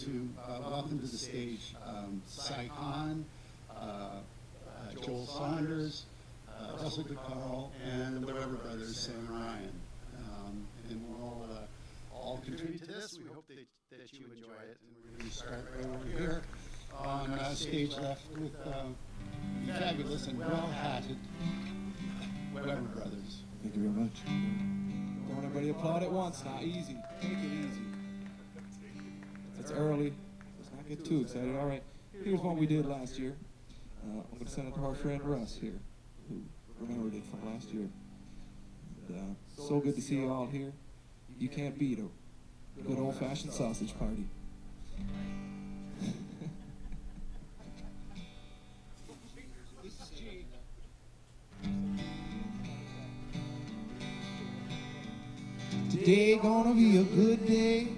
to welcome to the stage Kahn, Joel Saunders, Russell DeCarle, and the Herbert brothers, Sam and Ryan. And we'll all contribute to this. We hope that you enjoy it. And we're going to start right over here on stage left with fabulous and well-hatted Weber brothers. Thank you very much. Don't everybody applaud at once. Not easy. Take it easy. It's early. Let's not get too excited. All right. Here's what we did last year. I'm going to send it to our friend Russ here, who remembered it from last year. And, so good to see you all here. You can't beat a good old-fashioned sausage party. Today gonna be a good day.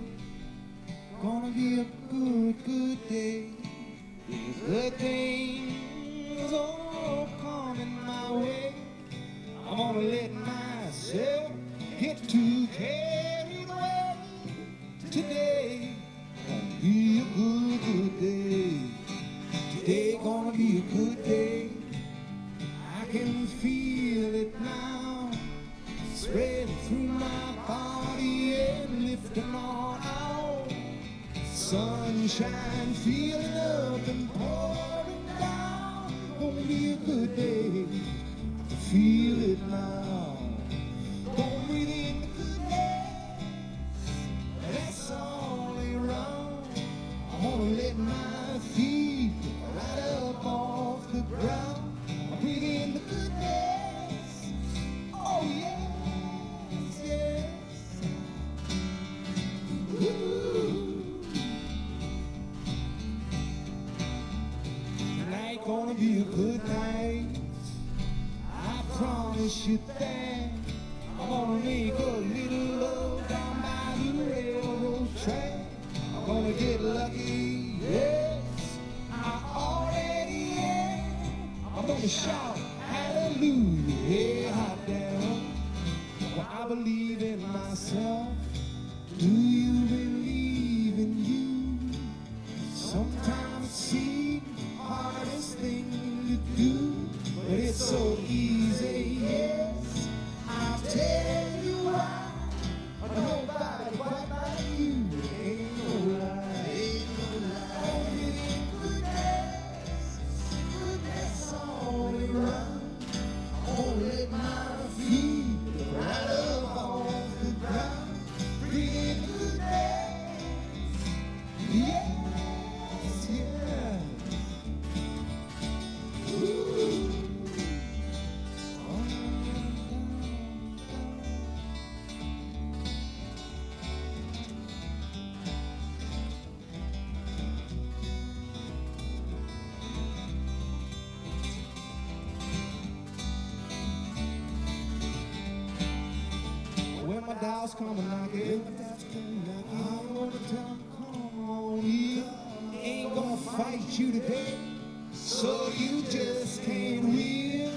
Gonna be a good day. There's good things all coming my way. I'm gonna let myself get too carried away. Today gonna be a good day. Today gonna be a good day. I can feel it now, spreading through my body and lifting on out. Sunshine feeling up and pouring down. Gonna be a good day. I feel it now. Gonna breathe in the goodness that's all around. I'm gonna let my feet right up off the ground. I breathe in the goodness. Oh yes, yes. Ooh. Tonight gonna be a good night. I promise you that. I'm gonna make a little love down by the railroad track. I'm gonna get lucky, yes, I already am. I'm gonna shout hallelujah, yeah, hot down. Well, I believe in myself. Do you believe in you? Sometimes it seems the hardest thing to do, but it's so easy, yes. I'll tell you why. Nobody quite like you. Ain't no lie, ain't no lie. Only goodness, goodness all around. I'm gonna let my feet right up off the ground. Breathe in goodness, yes, yeah. Ooh. When my dogs come and knock it, I'm gonna tell them, come on in. Ain't gonna fight you today, so you just can't win.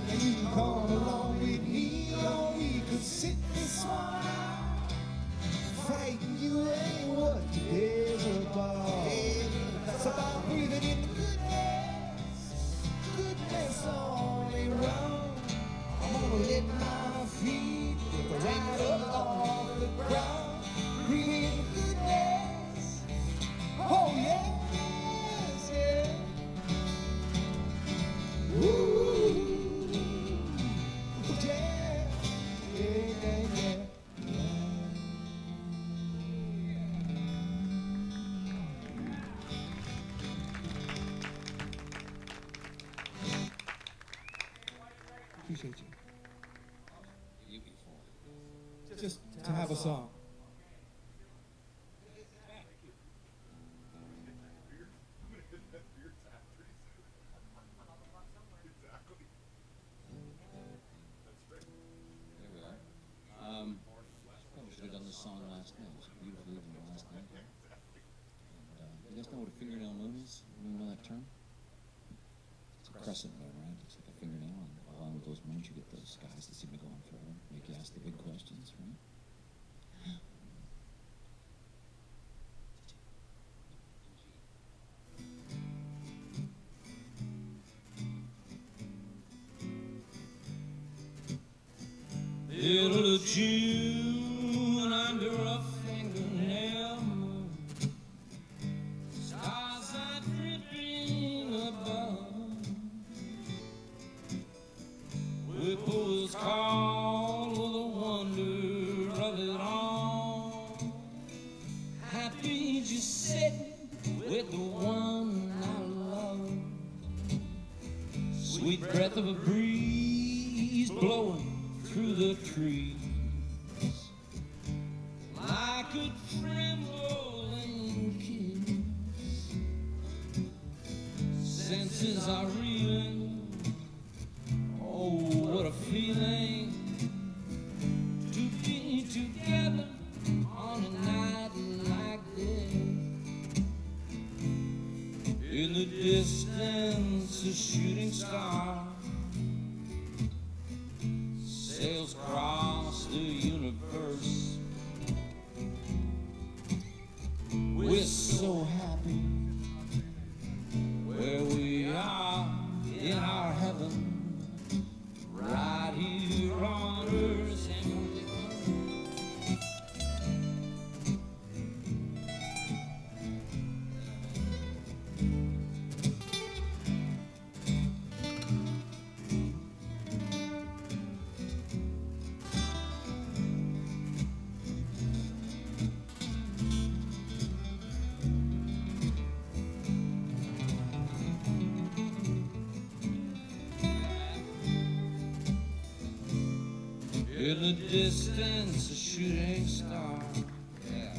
And you can come along with me, or we could sit this one out. Fighting you ain't what today's about. It's about breathing in the goodness, goodness all around. I'm gonna let my feet right up off the ground. Breathe in the goodness. Oh yes, yeah. Ooh, yeah, yeah, yeah. Appreciate you. Just to have a song. Probably should have done this song last night. It was a beautiful evening last night. And, you guys know what a fingernail moon is? You know that term? It's a crescent moon, right? It's like a fingernail, and along with those moons, you get those skies that seem to go on forever. Make you ask the big questions, right? June under a fingernail moon, stars are dripping above, whipples call with the wonder of it all. Happy just sitting with the one I love, sweet breath of a breeze blowing through the trees. I could tremble and kiss. Senses are reeling. Oh, what a feeling to be together on a night like this. In the distance, a shooting star sails across the universe. We're so happy where we are in our heaven, right here on earth. In the distance, a shooting star, yeah,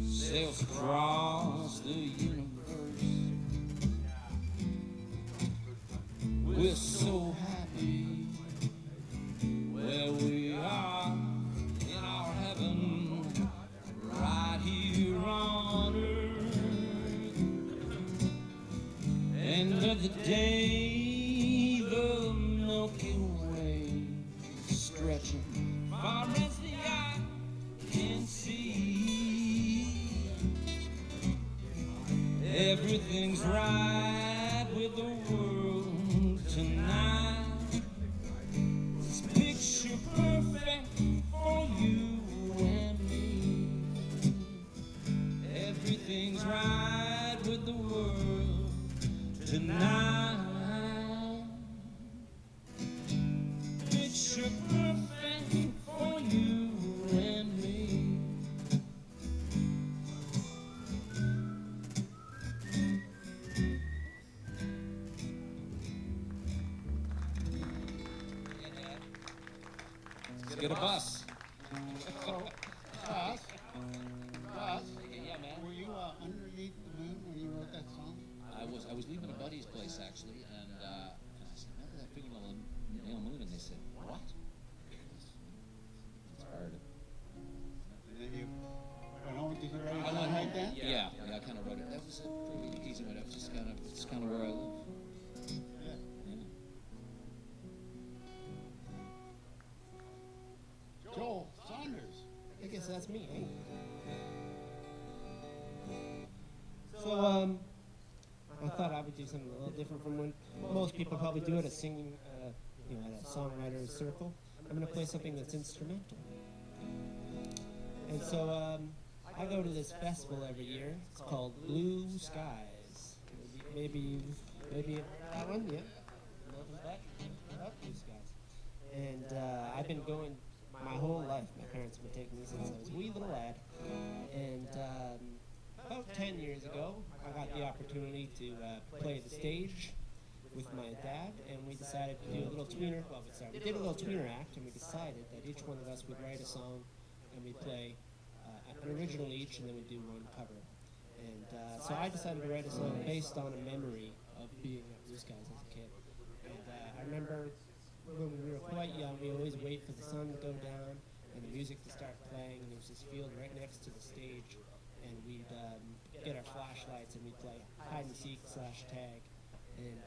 sails across the universe. We're so happy where we are in our heaven, right here on earth. End of the day, the Milky Way stretching far as the eye can see. Everything's right with the world tonight. It's picture perfect for you and me. Everything's right with the world tonight. Picture perfect for you and me. Let's get a bus. Us? Yeah, man. Were you underneath the moon when you wrote that song? I was leaving a buddy's place actually, and I said, "Remember that fingernail moon?" And they said, "What?" Inspired it. And then you went home, did you write it I down went right home. then? Yeah, I kind of wrote it. That was a pretty easy one. It was it's kind of where I live. Yeah. Yeah. Joel Saunders. I guess that's me, eh? So, I thought I would do something a little different from when most people probably do at a singing, at a songwriter's circle. I'm going to play something that's instrumental. And so, I go to this festival every year. It's called Blue Skies. Maybe that one, yeah. Blue Skies. And I've been going my whole life. My parents have been taking me since I was a wee little lad. And about 10 years ago, I got the opportunity to play the stage with my dad, and we decided to do a little tweener. Well, we did a little tweener act, and we decided that each one of us would write a song, and we'd play an original each, and then we'd do one cover. And so I decided to write a song based on a memory of being at Blue Skies as a kid. And I remember when we were quite young, we always wait for the sun to go down and the music to start playing, and there was this field right next to the stage, and we'd get our flashlights and we'd play hide and seek / tag. And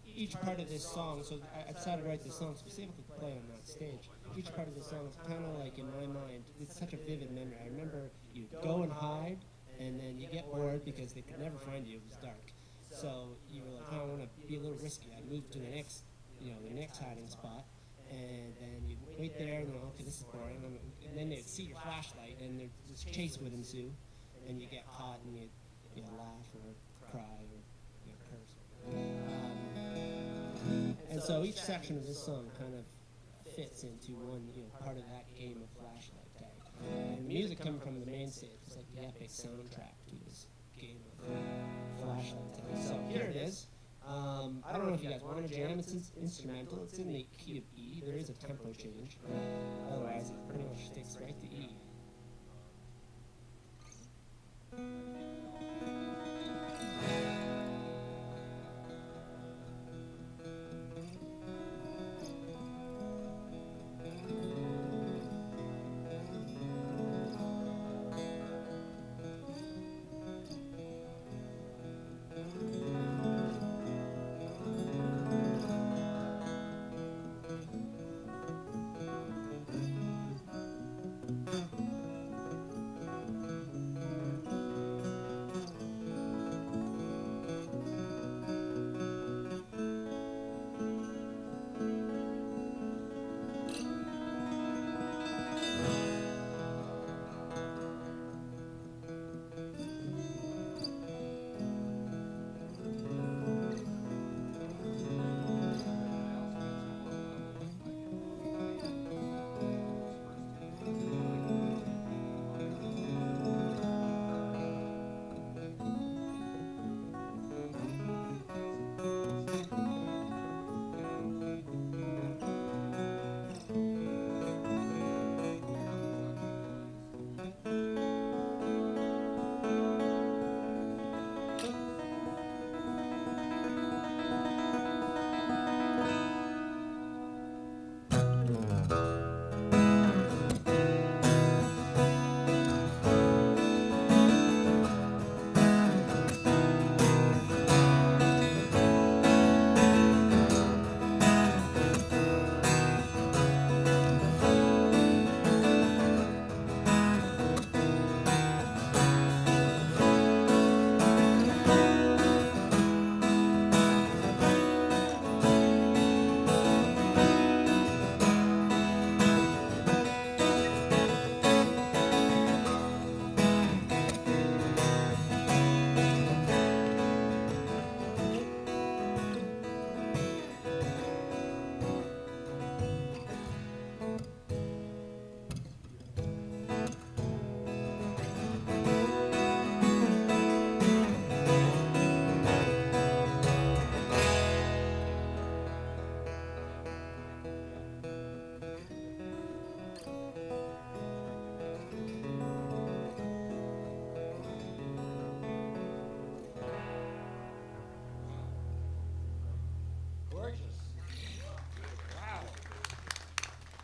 each part of this song, so I decided to write this song specifically to play on that stage. Each part of this song is kind of like, in my mind, it's such a vivid memory. I remember you'd go and hide, and then you get bored because they could never find you, it was dark. So you were like, oh, I want to be a little risky. I moved to the next hiding spot, And then you'd wait there, and then, okay, this is boring. And then they'd see your flashlight, and this chase would ensue, and you get caught, and you'd laugh or cry or curse. And so each section of this song kind of fits into one, part of that game of flashlight tag. And the music coming from the main stage is like the epic soundtrack to this game of flashlight tag. So here it is. I don't know if you guys want to jam. It's instrumental. It's in the key of E. There is a tempo change. Otherwise, it pretty much sticks right to E.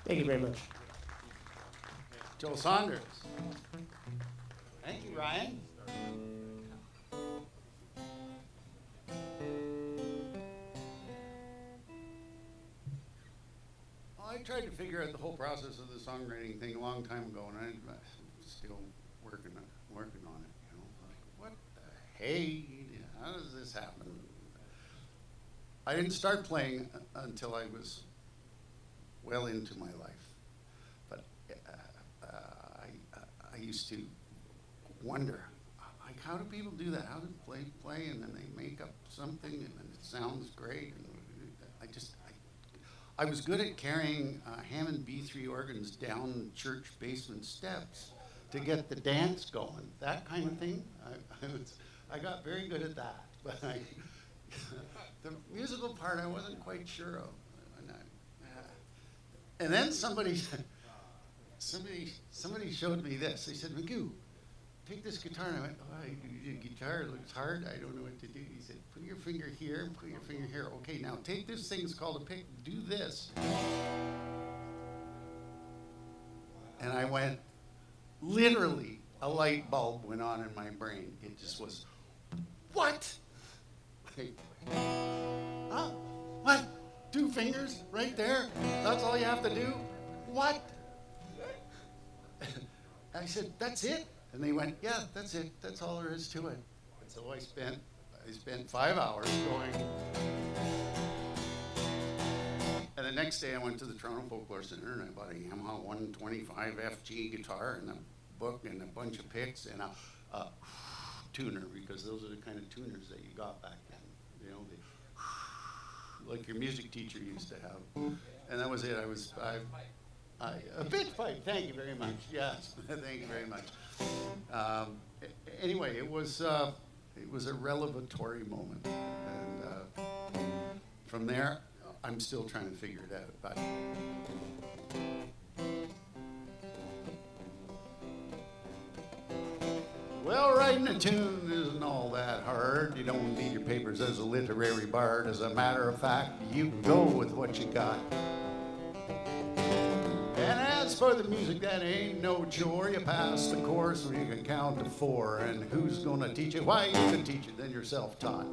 Thank you very much. Joel Saunders. Thank you, Ryan. Well, I tried to figure out the whole process of the songwriting thing a long time ago, and I'm still working on it. Like, what the hey? How does this happen? I didn't start playing until I was well into my life, but I used to wonder, like, how do people do that? How do they play and then they make up something and then it sounds great? And I was good at carrying Hammond B3 organs down church basement steps to get the dance going, that kind of thing. I got very good at that, but the musical part I wasn't quite sure of. And then somebody showed me this. They said, Magoo, take this guitar. And I went, guitar looks hard. I don't know what to do. He said, put your finger here and put your finger here. Okay, now take this thing. It's called a pick. Do this. And I went, literally, a light bulb went on in my brain. It just was, what? Huh? What? 2 fingers right there? That's all you have to do? What? I said, that's it? And they went, yeah, that's it. That's all there is to it. And so I spent 5 hours going. And the next day I went to the Toronto Folklore Center and I bought a Yamaha 125 FG guitar and a book and a bunch of picks and a tuner, because those are the kind of tuners that you got back then. You know, like your music teacher used to have. And that was it. A pitch pipe, thank you very much. Yes, thank you very much. Anyway, it was a revelatory moment. And from there, I'm still trying to figure it out. But well, writing a tune isn't all that hard. You don't need your papers as a literary bard. As a matter of fact, you can go with what you got. And as for the music, that ain't no chore. You pass the course where you can count to 4. And who's gonna teach you? Why, you can teach it, then you're self-taught.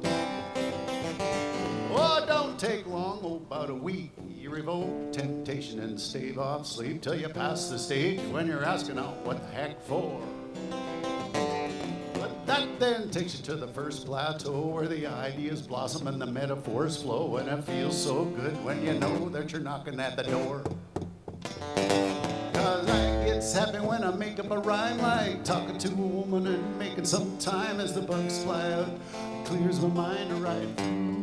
Oh, it don't take long, about a week. You revoke temptation and stave off sleep till you pass the stage when you're asking out what the heck for. But that then takes you to the first plateau where the ideas blossom and the metaphors flow, and it feels so good when you know that you're knocking at the door. 'Cause I gets happy when I make up a rhyme, like talking to a woman and making some time as the bugs fly out. Clears my mind right through.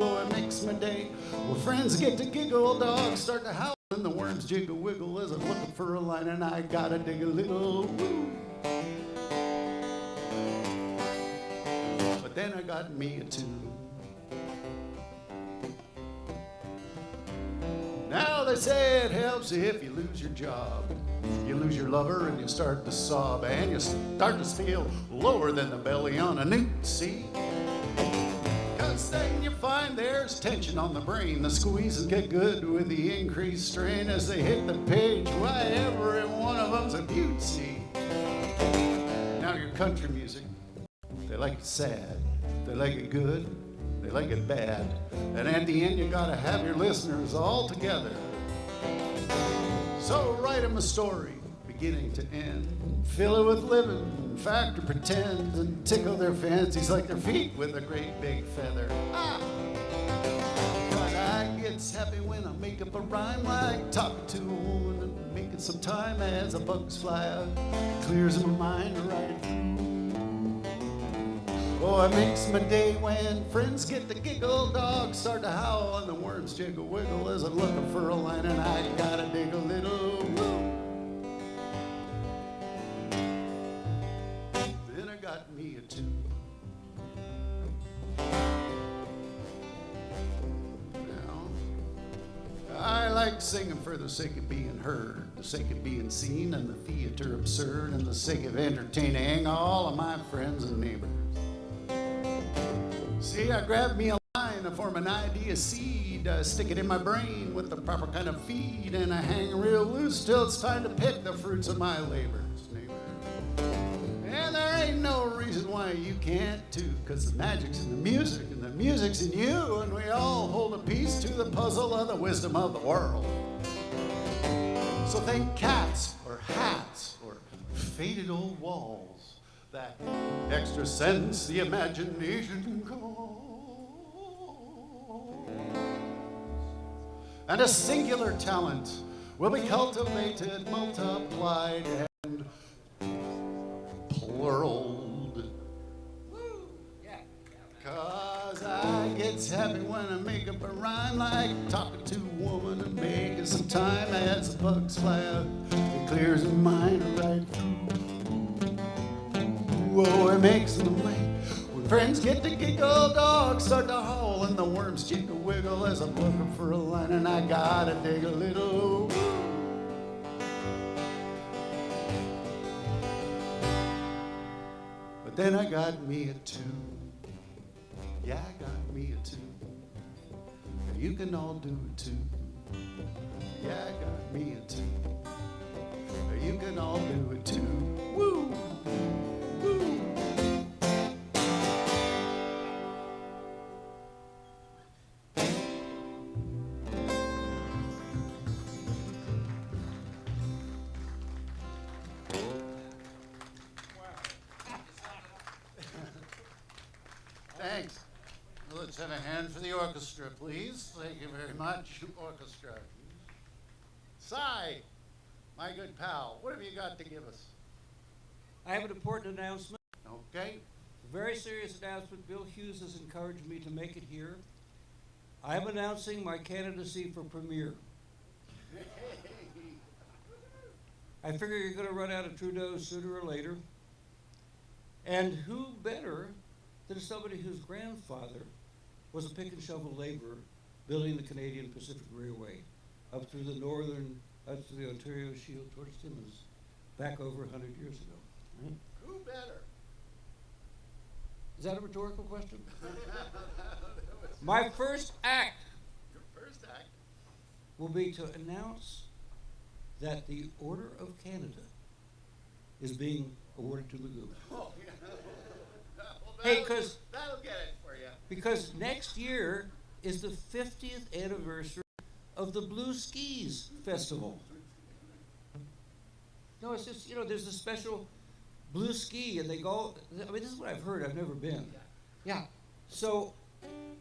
Oh, it makes my day. Well, friends get to giggle, dogs start to howl, and the worms jiggle wiggle as I'm looking for a line, and I gotta dig a little. Woo. But then I got me a tune. Now they say it helps if you lose your job. You lose your lover and you start to sob, and you start to feel lower than the belly on a newt, see? 'Cause then you find there's tension on the brain. The squeezes get good with the increased strain as they hit the page. Why, every one of them's a beaut, see? Now your country music, they like it sad, they like it good, they like it bad. And at the end, you gotta have your listeners all together. So write them a story, beginning to end. Fill it with living, in fact, or pretend, and tickle their fancies like their feet with a great big feather. Ah! But I gets happy when I make up a rhyme, like talking to a woman and making some time as the bugs fly out. Clears my mind right through. Oh, it makes my day when friends get to giggle, dogs start to howl, and the worms jiggle wiggle as I'm looking for a line, and I gotta dig a little. Then I got me a tune. Now, I like singing for the sake of being heard, the sake of being seen, and the theater absurd, and the sake of entertaining all of my friends and neighbors. See, I grab me a line, I form an idea seed, I stick it in my brain with the proper kind of feed, and I hang real loose till it's time to pick the fruits of my labors, neighbor. And there ain't no reason why you can't too, 'cause the magic's in the music, and the music's in you, and we all hold a piece to the puzzle of the wisdom of the world. So think cats, or hats, or faded old walls. That extra sense the imagination calls. And a singular talent will be cultivated, multiplied, and pluraled. 'Cause I gets happy when I make up a rhyme, like talking to a woman and making some time as the bugs fly out. It clears my mind right through. Whoa, it makes them late. When friends get to giggle, dogs start to howl, and the worms jiggle wiggle as I'm looking for a line, and I gotta dig a little. But then I got me a tune. Yeah, I got me a tune. You can all do it too. Yeah, I got me a tune. You can all do it too. Woo! Woo! Thanks. Well, it's and a hand for the orchestra, please. Thank you very much, orchestra. Si, my good pal, what have you got to give us? I have an important announcement. Okay. A very serious announcement. Bill Hughes has encouraged me to make it here. I am announcing my candidacy for premier. I figure you're going to run out of Trudeau sooner or later. And who better than somebody whose grandfather was a pick and shovel laborer building the Canadian Pacific Railway up through the Ontario Shield towards Timmins back over 100 years ago. Right? Who better? Is that a rhetorical question? My first act Your first act. will be to announce that the Order of Canada is being awarded to Magoo. Oh, yeah. Well, Hey, 'cause- that'll get it for you. Because next year is the 50th anniversary of the Blue Skis Festival. No, it's just, there's a special blue ski, and they go, I mean, this is what I've heard, I've never been. Yeah. So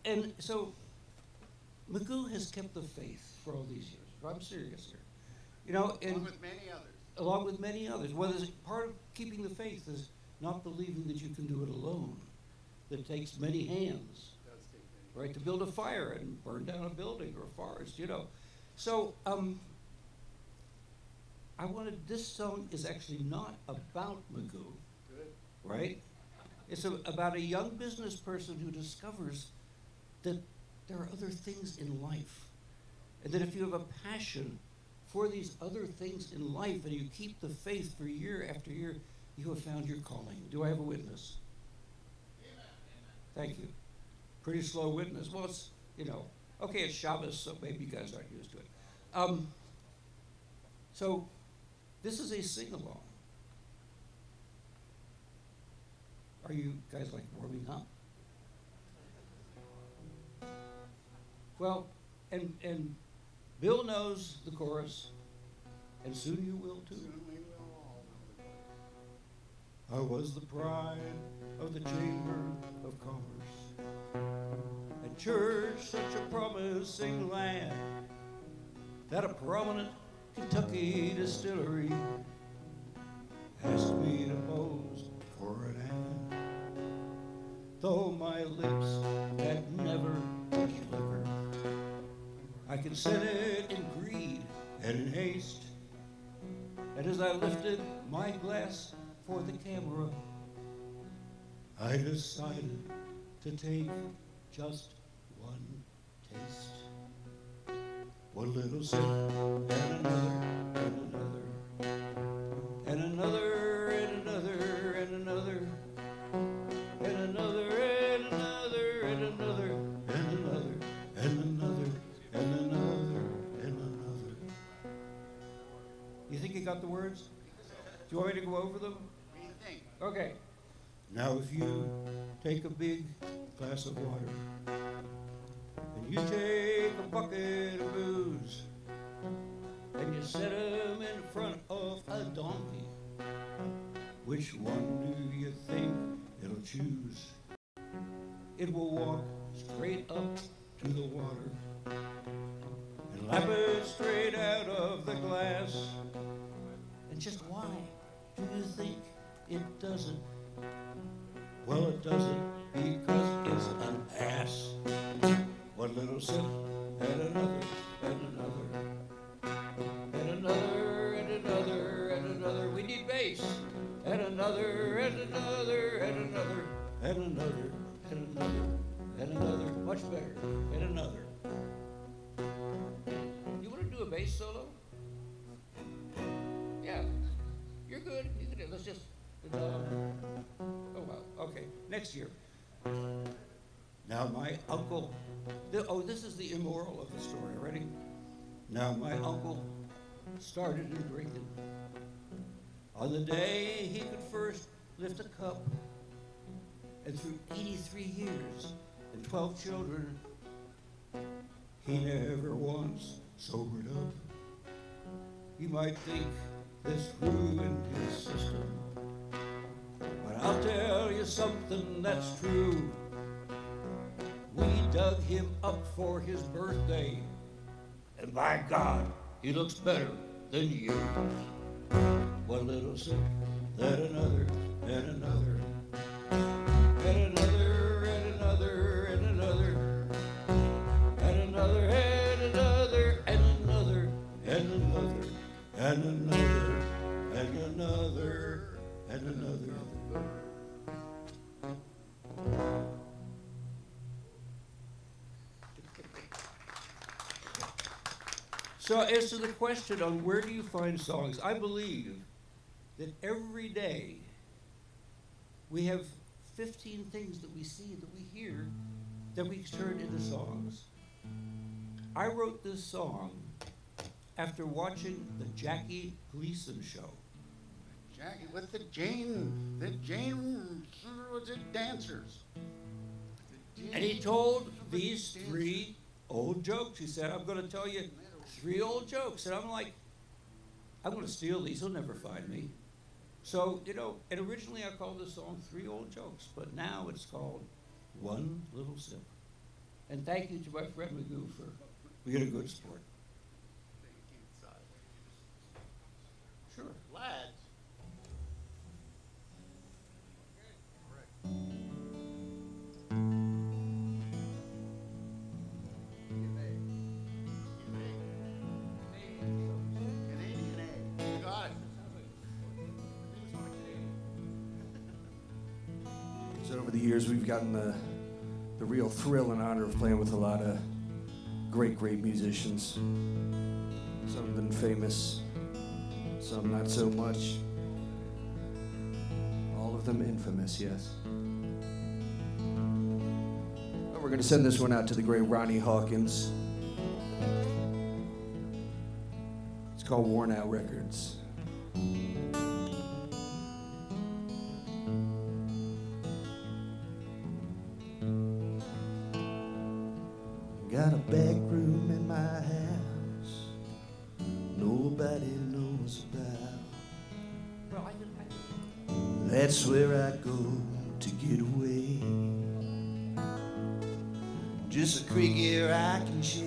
Magoo has kept the faith for all these years. I'm serious here. Along with many others. Along with many others. Well, there's part of keeping the faith is not believing that you can do it alone. That takes many hands, right, to build a fire and burn down a building or a forest, So, this song is actually not about Magoo, right? It's about a young business person who discovers that there are other things in life. And that if you have a passion for these other things in life and you keep the faith for year after year, you have found your calling. Do I have a witness? Thank you. Pretty slow witness. Well, it's, okay, it's Shabbos, so maybe you guys aren't used to it. So this is a sing-along. Are you guys warming up? Well, and Bill knows the chorus, and soon you will too. Soon we will all know the I was the pride of the Chamber of Commerce, and church such a promising land, that a prominent Kentucky distillery asked me to pose for an ad. Though my lips had never touched liquor, I consented in greed and in haste. And as I lifted my glass for the camera, I decided to take just one taste. One little sip and another and another and another and another and another and another and another and another and another and another and another and another. You think you got the words? Do you want me to go over them? What do you think? Okay. Now if you take a big glass of water and you take a bucket of booze and you set them in front of a donkey, which one do you think it'll choose? It will walk straight up to the water and lap it straight out of the glass. And just why do you think it doesn't? Well, it doesn't because it's an ass. One little sip and another and another and another and another and another. We need bass. And another and another and another and another and another and another. Much better. And another. You want to do a bass solo? Yeah. You're good. You can do it. Let's just. Oh well. Okay. Next year. Now my uncle. This is the immoral of the story. Ready? Now my uncle started in drinking on the day he could first lift a cup, and through 83 years and 12 children, he never once sobered up. You might think this ruined his system, but I'll tell you something that's true. We dug him up for his birthday. And by God, he looks better than you. One little sip, then another, and another, and another, and another, and another, and another, and another, and another, and another, and another, and another, and another. So as to the question on where do you find songs, I believe that every day we have 15 things that we see, that we hear, that we turn into songs. I wrote this song after watching the Jackie Gleason show. Jackie with the Jane was it dancers? And he told these 3 old jokes. He said, I'm going to tell you 3 old jokes. And I'm like, I'm going to steal these. He'll never find me. So, you know, and originally I called this song 3 Old Jokes, but now it's called One Little Sip. And thank you to my friend Magoo for being a good sport. Sure. Lads. So over the years, we've gotten the real thrill and honor of playing with a lot of great musicians. Some have been famous, some not so much. All of them infamous, yes. But we're going to send this one out to the great Ronnie Hawkins. It's called Worn Out Records. Got a back room in my house nobody knows about. That's where I go to get away. Just a creek here I can share,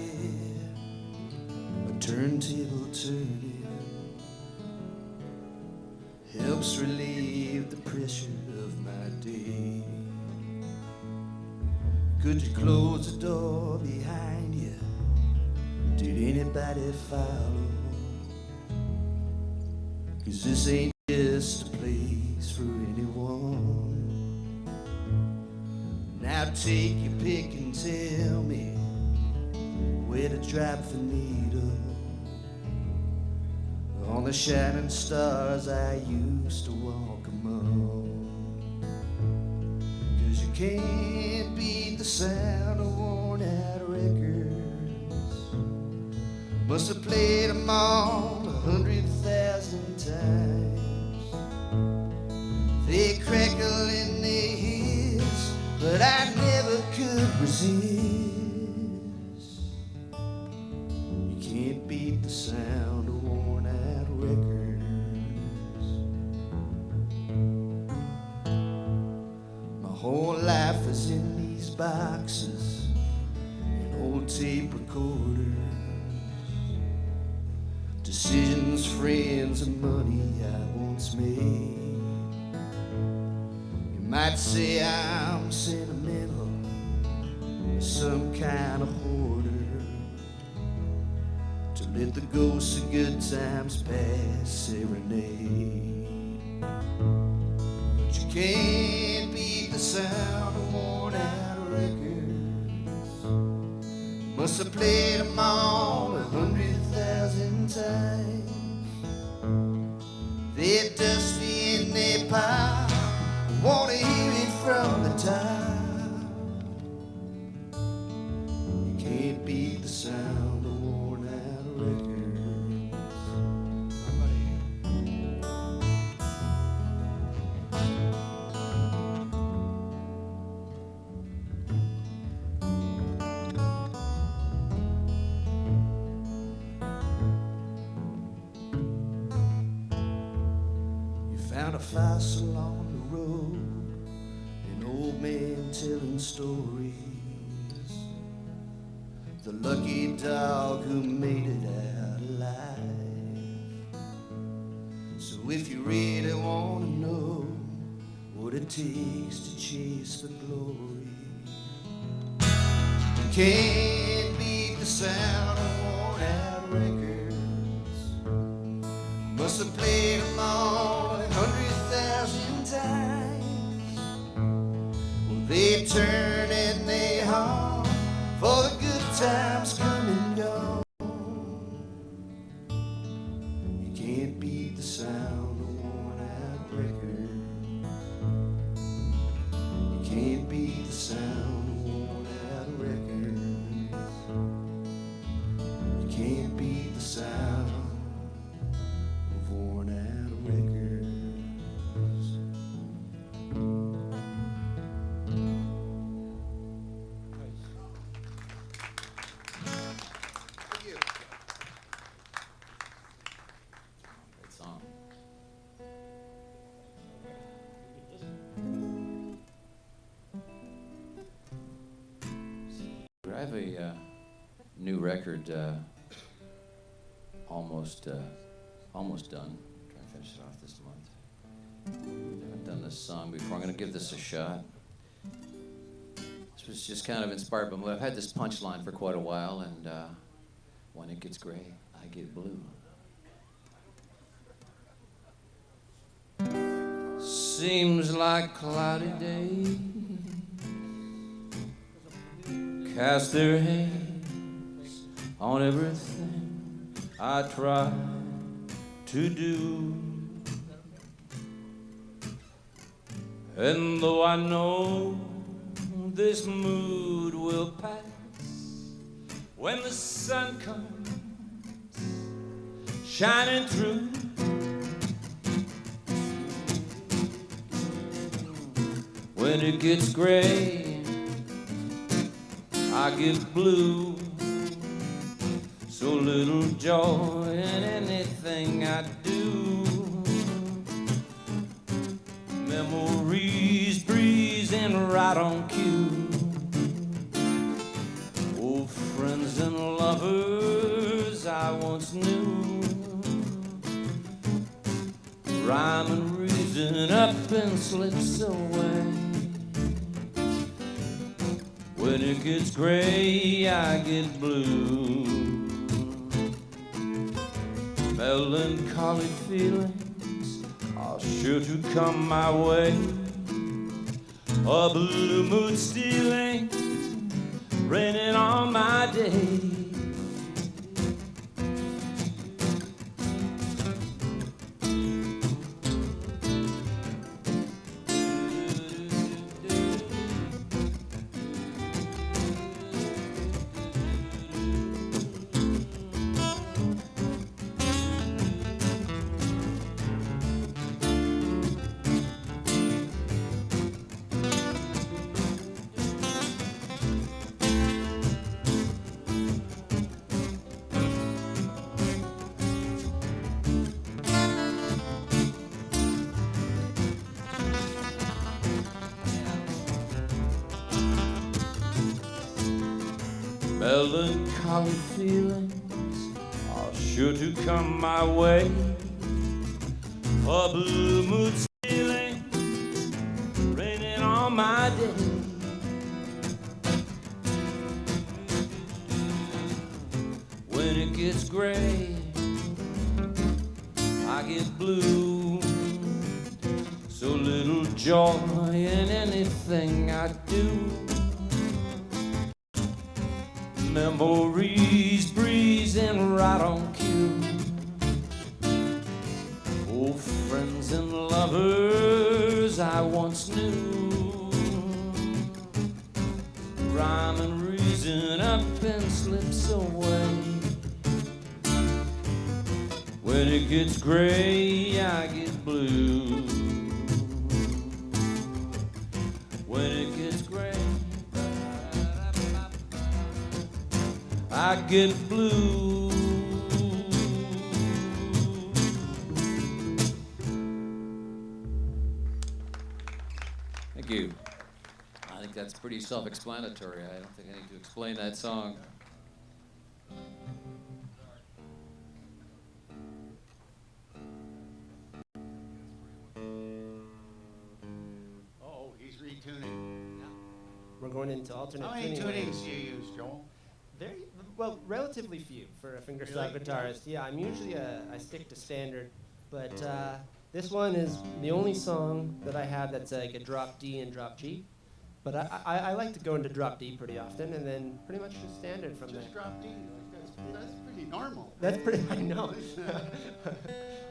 a turntable turning helps relieve the pressure of my day. Could you close the door behind you? Did anybody follow? 'Cause this ain't just a place for anyone. Now take your pick and tell me where to drop the needle on the shining stars I used to walk among. 'Cause you can't beat the sound of worn out records. Must have played them all 100,000 times. They crackle in their ears, but I never could resist. You can't beat the sound of worn out records. My whole life is in these boxes and old tape recorders. Decisions, friends, and money I once made. You might say I'm sentimental, some kind of hoarder, to let the ghosts of good times pass serenade. But you can't beat the sound of worn out records. Must have played them all 100,000 times. They're dusty in their pile, wanna hear it from the top. You can't beat the sound of worn out records. Found a fossil on the road, an old man telling stories. the lucky dog who made it out alive. So if you really want to know what it takes to chase the glory, you can't beat the sound of worn out records. Must have played them all 100,000 times. Well, they turn and they hum for the good times come and go. You can't beat the sound of worn out records. You can't beat the sound of worn out records. You can't beat the sound of worn out records. Great song. I have a new record almost done. Trying to finish it off this month. I've done this song before. I'm going to give this a shot. This was just kind of inspired by me. I've had this punchline for quite a while, and when it gets gray, I get blue. Seems like cloudy days cast their hands on everything I try to do. And though I know this mood will pass, when the sun comes shining through, when it gets gray, I get blue. So little joy in anything I do. Memories breezing right on cue. Old friends and lovers I once knew. Rhyme and reason up and slips away. When it gets gray, I get blue. Melancholy feelings are sure to come my way. A blue mood stealing, raining on my day. Melancholy feelings are sure to come my way. A blue mood stealing, raining on my day. When it gets gray, I get blue. So little joy in anything I do. Memories breezing right on cue. Old friends and lovers I once knew. Rhyme and reason up and slips away. When it gets gray, I get blue. When it gets gray, I get blue. Thank you. I think that's pretty self-explanatory. I don't think I need to explain that song. tuning. We're going into alternate How many tuning. tunings do you use, Joel? Very well, relatively few for a fingerstyle Really? guitarist. Yeah, I'm usually I stick to standard, but this one is the only song that I have that's like a drop D and drop G. But I like to go into drop D pretty often, and then pretty much just standard from there. Just drop D. That's pretty normal. That's pretty. I know.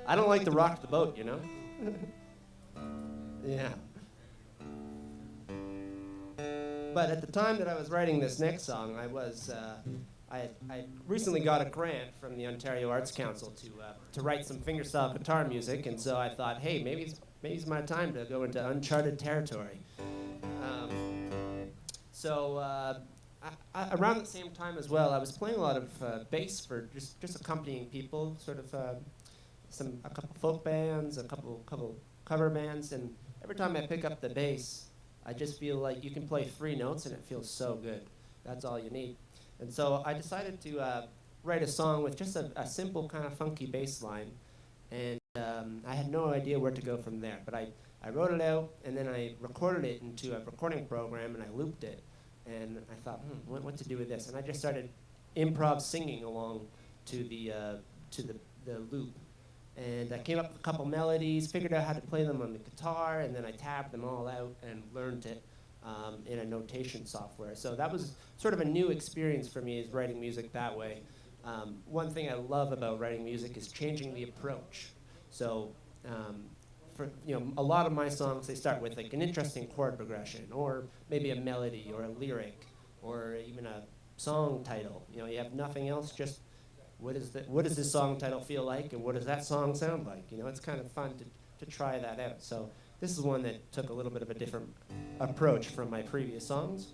I don't like to rock the boat, you know. Yeah. But at the time that I was writing this next song, I recently got a grant from the Ontario Arts Council to write some fingerstyle guitar music, and so I thought, hey, maybe it's my time to go into uncharted territory. Around the same time as well, I was playing a lot of bass for just accompanying people, sort of a couple folk bands, a couple cover bands, and every time I pick up the bass, I just feel like you can play 3 notes and it feels so good. That's all you need. And so I decided to write a song with just a simple kind of funky bass line, and I had no idea where to go from there. But I wrote it out, and then I recorded it into a recording program, and I looped it. And I thought, what to do with this? And I just started improv singing along to the loop. And I came up with a couple melodies, figured out how to play them on the guitar, and then I tabbed them all out and learned it in a notation software. So that was sort of a new experience for me, is writing music that way. One thing I love about writing music is changing the approach. So for a lot of my songs, they start with like an interesting chord progression, or maybe a melody, or a lyric, or even a song title. You have nothing else, just what does this song title feel like, and what does that song sound like? It's kind of fun to try that out. So this is one that took a little bit of a different approach from my previous songs,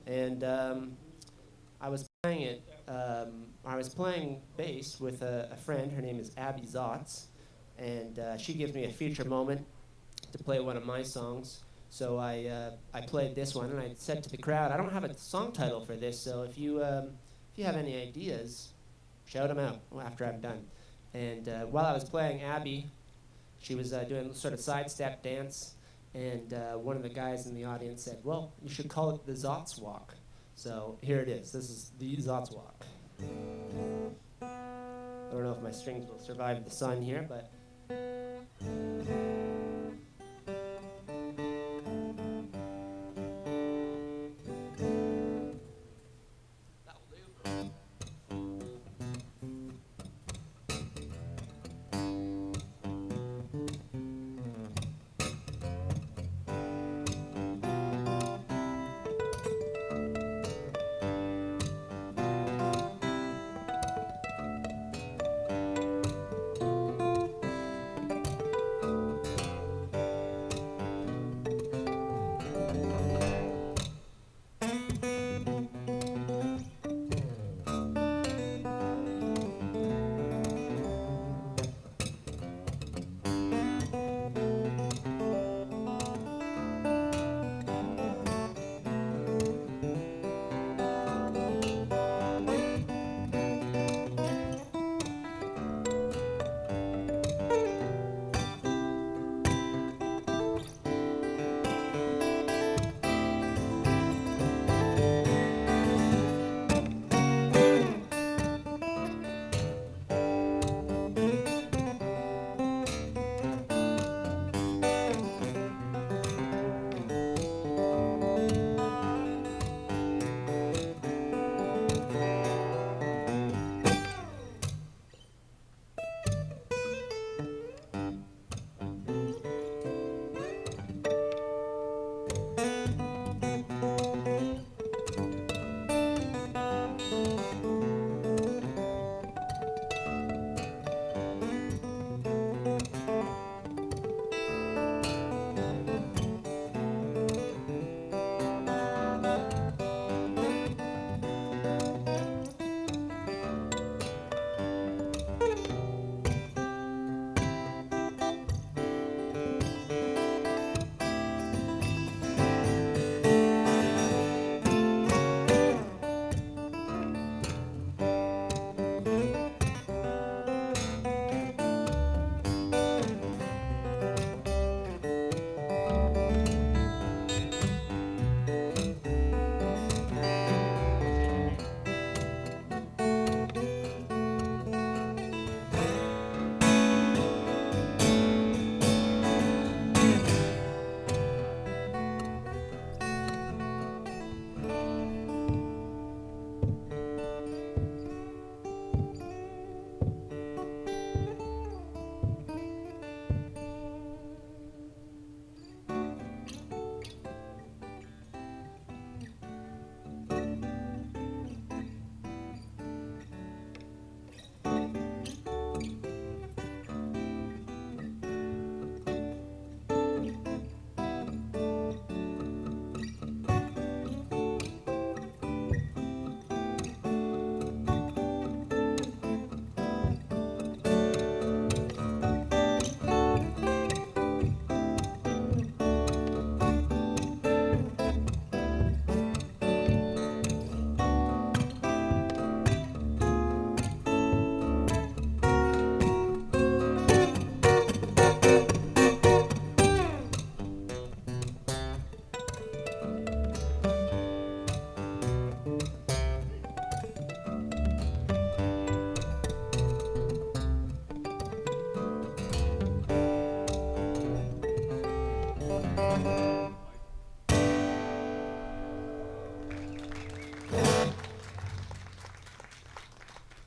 and I was playing it. I was playing bass with a friend. Her name is Abby Zotz, and she gives me a feature moment to play one of my songs. So I played this one, and I said to the crowd, I don't have a song title for this, so if you have any ideas, shout them out after I'm done. And while I was playing Abby, she was doing sort of sidestep dance, and one of the guys in the audience said, well, you should call it the Zotz Walk. So here it is. This is the Zotz Walk. I don't know if my strings will survive the sun here, but...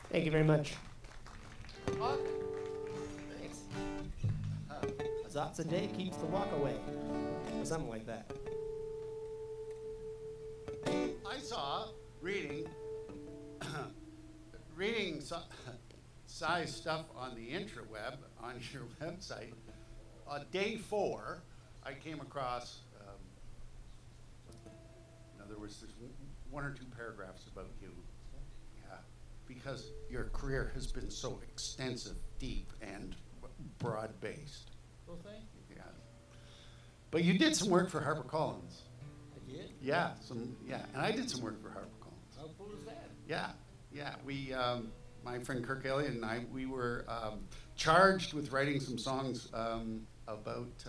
Thank you very much. Thanks. A Zot's a day keeps the walk away. Or something like that. I saw reading size stuff on the intraweb on your website. On day 4, I came across. There was this 1 or 2 paragraphs about you. Yeah, because your career has been so extensive, deep, and broad-based. Well, thank you. Yeah. But you did some work for HarperCollins. I did? Yeah, and I did some work for HarperCollins. How cool is that? Yeah. We, my friend Kirk Elliott and I, we were charged with writing some songs about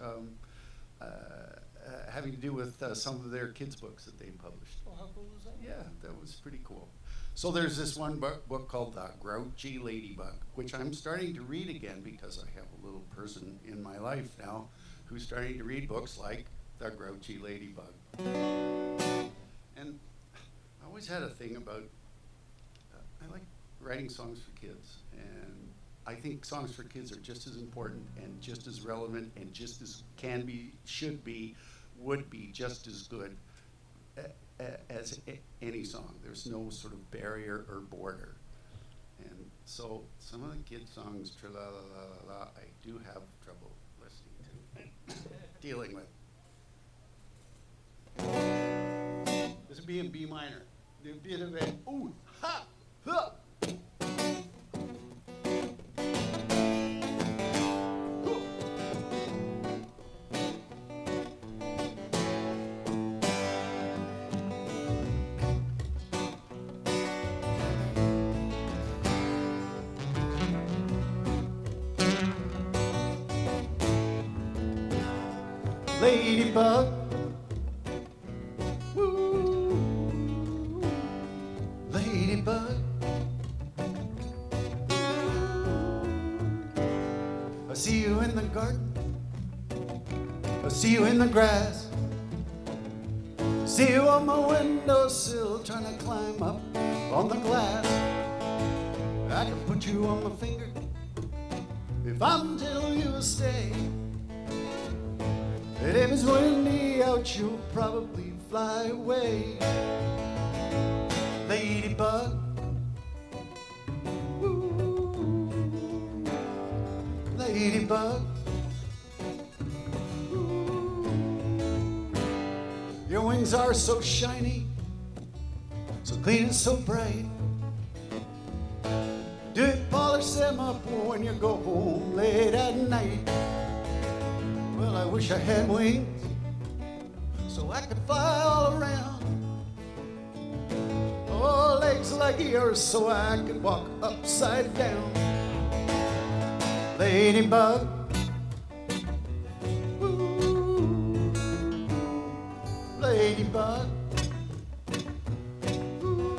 having to do with some of their kids' books that they published. Well, how cool is that? Yeah, that was pretty cool. So there's this one book called The Grouchy Ladybug, which I'm starting to read again because I have a little person in my life now who's starting to read books like The Grouchy Ladybug. And I always had a thing about, I like writing songs for kids, and I think songs for kids are just as important and just as relevant and just as can be, should be, would be just as good as any song. There's no sort of barrier or border. And so some of the kid songs, tra-la-la-la-la, I do have trouble listening to and dealing with. This would be in B minor. There'd be a bit of a, ooh, ha, huh. Ladybug, woo, ladybug, I see you in the garden, I see you in the grass, see you on my windowsill trying to climb up on the glass. I can put you on my finger if I'm telling you to stay. And if it's windy out, you'll probably fly away. Ladybug, ooh, ladybug, ooh. Your wings are so shiny, so clean and so bright. Do you polish them up when you go home late at night? Well, I wish I had wings so I could fly all around. Oh, legs like yours so I could walk upside down. Ladybug, ooh, ladybug, ooh,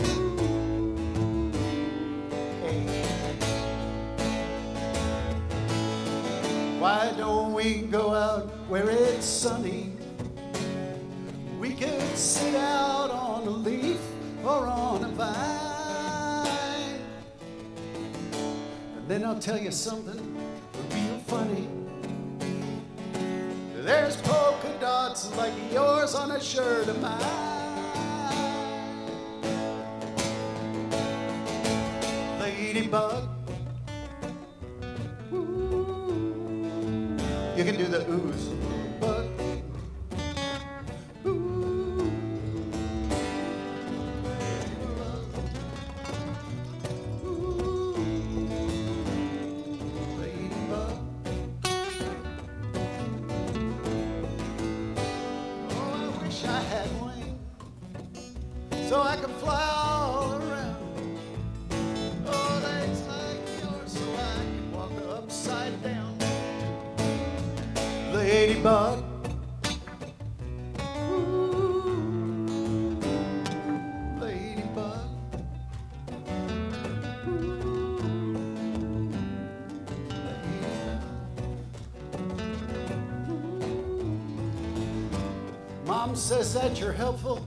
hey. Why don't we go out where it's sunny? We could sit out on a leaf or on a vine. And then I'll tell you something real funny. There's polka dots like yours on a shirt of mine. Ladybug, you can do the ooze, but ooh, ooh, ladybug. Oh, I wish I had wings so I could fly all around. Oh, legs like yours so I could walk upside down. Ladybug, ooh, ladybug, ooh, ladybug, ooh, Mom says that you're helpful.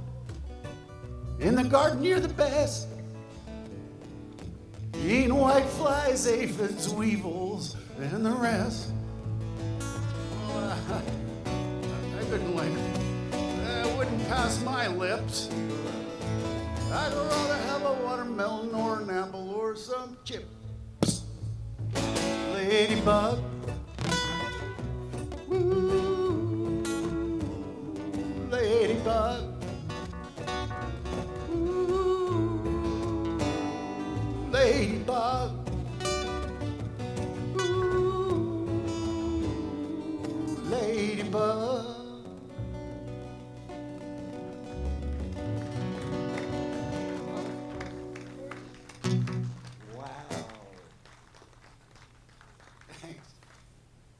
In the garden, you're the best. Eating white flies, aphids, weevils, and the rest. Well, I couldn't like it. That wouldn't pass my lips. I'd rather have a watermelon or an apple or some chips. Ladybug. Woo. Ladybug. Woo. Ladybug. Woo. Ladybug.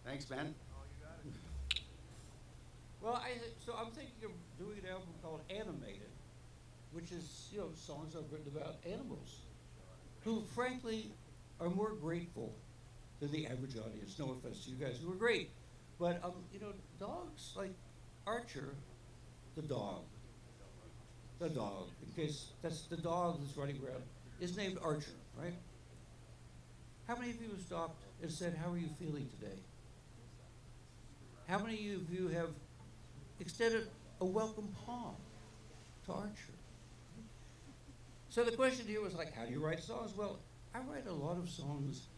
Thanks, Ben. Well, so I'm thinking of doing an album called Animated, which is, songs I've written about animals, who frankly are more grateful than the average audience. No offense to you guys who are great. But, dogs like Archer, the dog, in case that's the dog that's running around, is named Archer, right? How many of you have stopped and said, how are you feeling today? How many of you have extended a welcome palm to Archer? So the question here was like, how do you write songs? Well, I write a lot of songs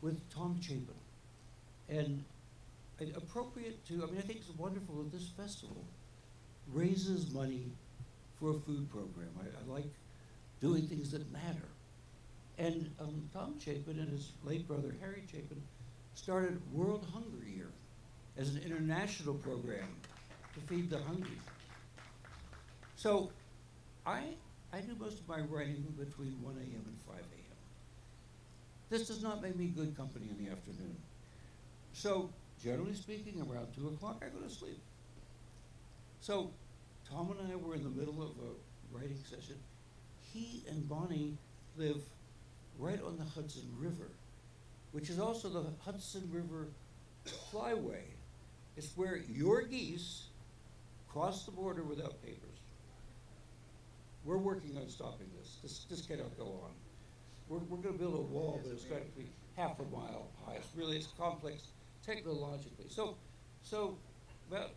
with Tom Chapin. And appropriate to, I think it's wonderful that this festival raises money for a food program. I like doing things that matter. And Tom Chapin and his late brother, Harry Chapin, started World Hunger Year as an international program to feed the hungry. So I do most of my writing between 1 a.m. and 5 a.m. This does not make me good company in the afternoon. So generally speaking, around 2 o'clock, I go to sleep. So Tom and I were in the middle of a writing session. He and Bonnie live right on the Hudson River, which is also the Hudson River Flyway. It's where your geese cross the border without papers. We're working on stopping this. This cannot go on. We're going to build a wall, but it's going to be half a mile high. It's complex technologically. So about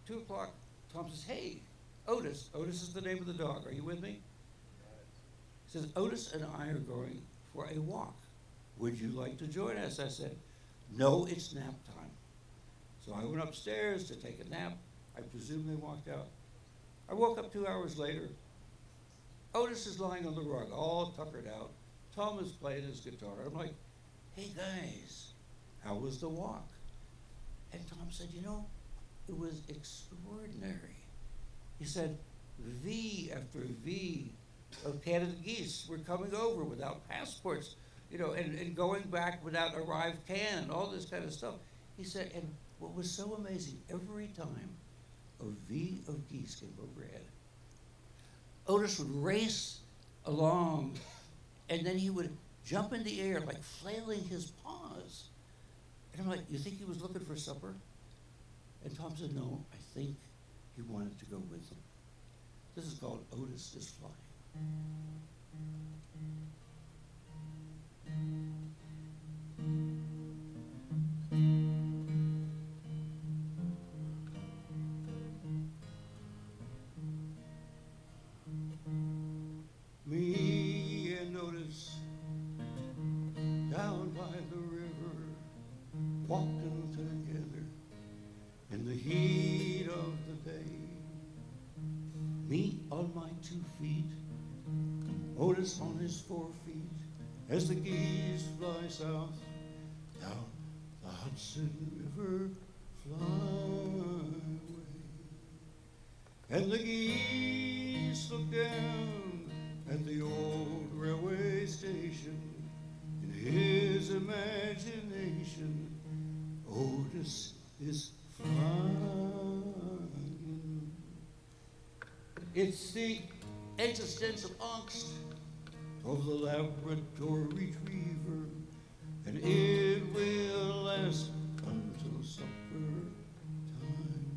2 o'clock, Tom says, hey, Otis. Otis is the name of the dog. Are you with me? He says, Otis and I are going for a walk. Would you like to join us? I said, no, it's nap time. So I went upstairs to take a nap. I presume they walked out. I woke up 2 hours later. Otis is lying on the rug, all tuckered out. Tom is playing his guitar. I'm like, hey guys, how was the walk? And Tom said, it was extraordinary. He said, V after V of Canada geese were coming over without passports, and going back without arrived can and all this kind of stuff. He said, and what was so amazing, every time a V of geese came overhead, Otis would race along, and then he would jump in the air, like flailing his paws. And I'm like, you think he was looking for supper? And Tom said, no, I think he wanted to go with them. This is called Otis is Flying. Me and Otis down by the river, walking together in the heat of the day. Me on my 2 feet, Otis on his 4 feet, as the geese fly south down the Hudson River flyway. And the geese look down at the old railway station. In his imagination, Otis is flying. It's the existence of angst of the Labrador retriever, and it will last until supper time.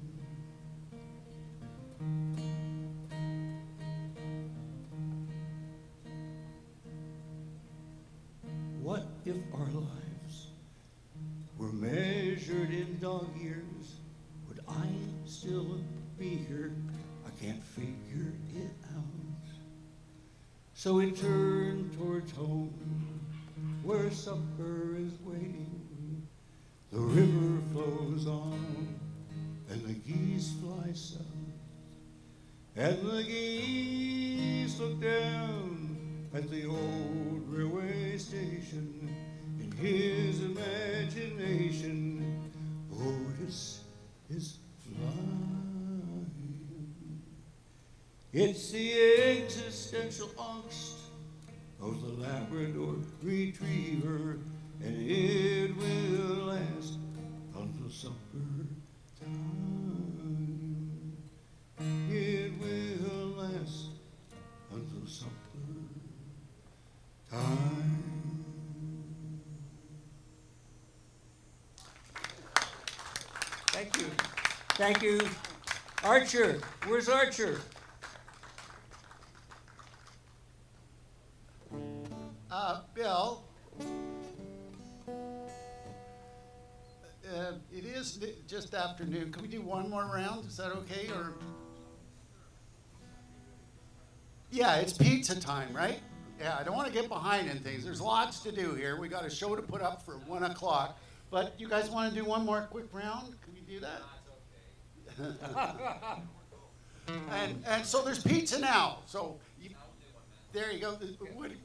if our lives were measured in dog years, would I still be here? I can't figure it out. So we turn towards home, where supper is waiting. The river flows on, and the geese fly south. And the geese look down at the old railway station. In his imagination, Otis is flying. It's the existential angst of the Labrador retriever, and it will last until supper time. It will last until supper time. Thank you. Thank you. Archer, where's Archer? Bill, it is just afternoon. Can we do one more round? Is that okay? Or yeah, it's pizza time, right? Yeah, I don't want to get behind in things. There's lots to do here. We got a show to put up for 1 o'clock. But you guys want to do one more quick round? Can we do that? and so there's pizza now. So there you go.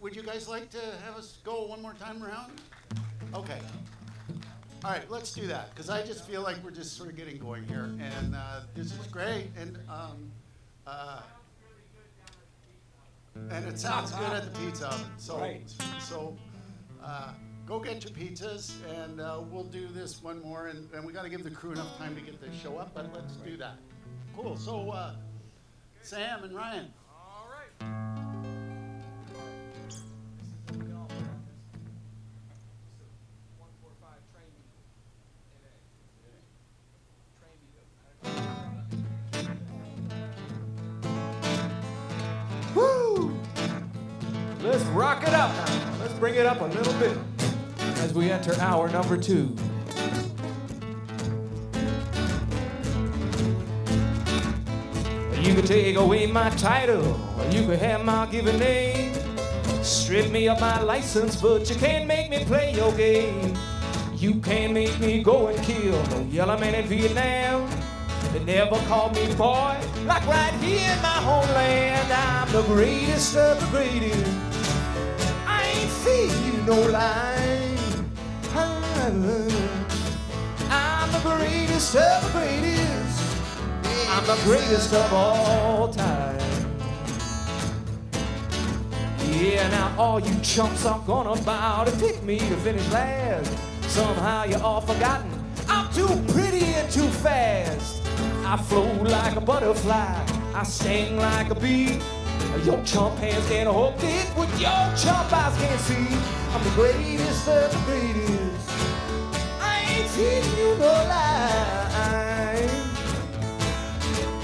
Would you guys like to have us go one more time around? Okay. All right, let's do that, because I just feel like we're just sort of getting going here, and this is great, and it sounds good at the pizza oven. So, right. So go get your pizzas, and we'll do this one more, and we got to give the crew enough time to get the show up, but let's do that. Cool. So Sam and Ryan. All right. Woo! Let's rock it up now. Let's bring it up a little bit as we enter hour number 2. You can take away my title, or you can have my given name. Strip me of my license, but you can't make me play your game. You can't make me go and kill no yellow man in Vietnam. They never called me boy, like right here in my homeland. I'm the greatest of the greatest. I ain't feed you no line. I'm the greatest of the greatest. I'm the greatest of all time. Yeah, now all you chumps are gonna bow to pick me to finish last. Somehow you're all forgotten. I'm too pretty and too fast. I float like a butterfly. I sting like a bee. Your chump hands can't hold it what your chump eyes can't see. I'm the greatest of the greatest. I ain't feeding you no lie.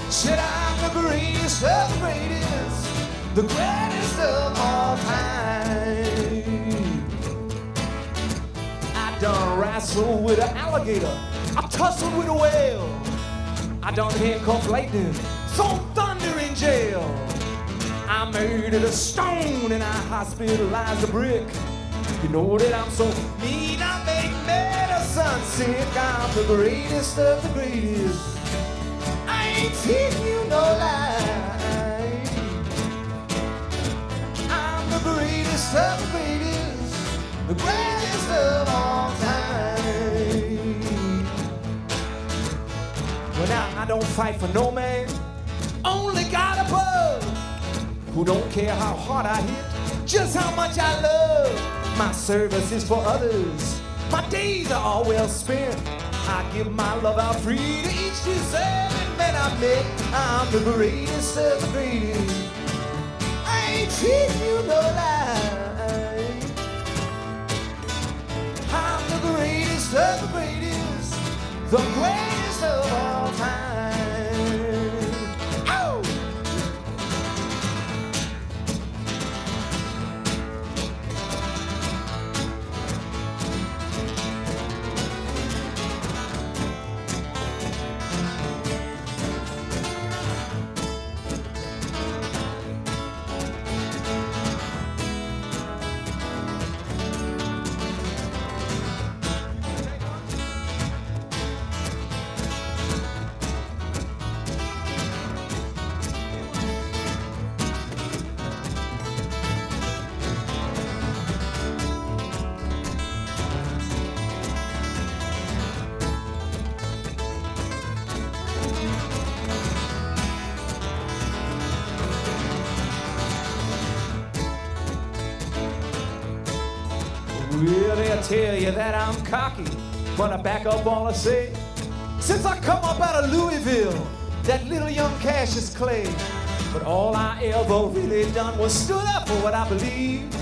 Said I'm the greatest of the greatest, the greatest of all time. I done wrestled with an alligator, I tussled with a whale. I done handcuffed lightning, saw thunder in jail. I murdered a stone and I hospitalized a brick. You know that I'm so mean, I make medicine sick. I'm the greatest of the greatest. I ain't feeding you no lie. I'm the greatest of the greatest, the greatest of all time. Well, now I don't fight for no man, only God above, who don't care how hard I hit, just how much I love. My service is for others, my days are all well spent. I give my love out free to each deserving man I met. I'm the greatest of the greatest. I ain't feeding you no lie. I'm the greatest of the greatest, the greatest of all time. Oh! Well, they'll tell you that I'm cocky, but I back up all I say. Since I come up out of Louisville, that little young Cassius Clay. But all I ever really done was stood up for what I believe.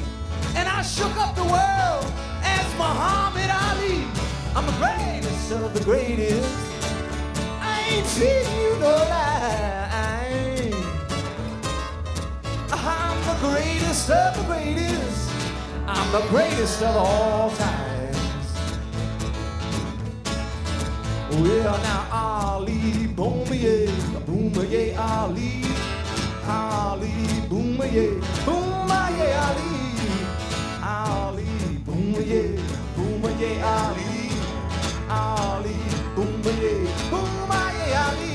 And I shook up the world as Muhammad Ali. I'm the greatest of the greatest. I ain't feeding you no lie. I'm the greatest of the greatest. I'm the greatest of all times. Well, now Ali, boom, yeah, Ali. Ali, boom, yeah, Ali. Ali, boom, yeah, Ali. Ali, boom, yeah, Ali.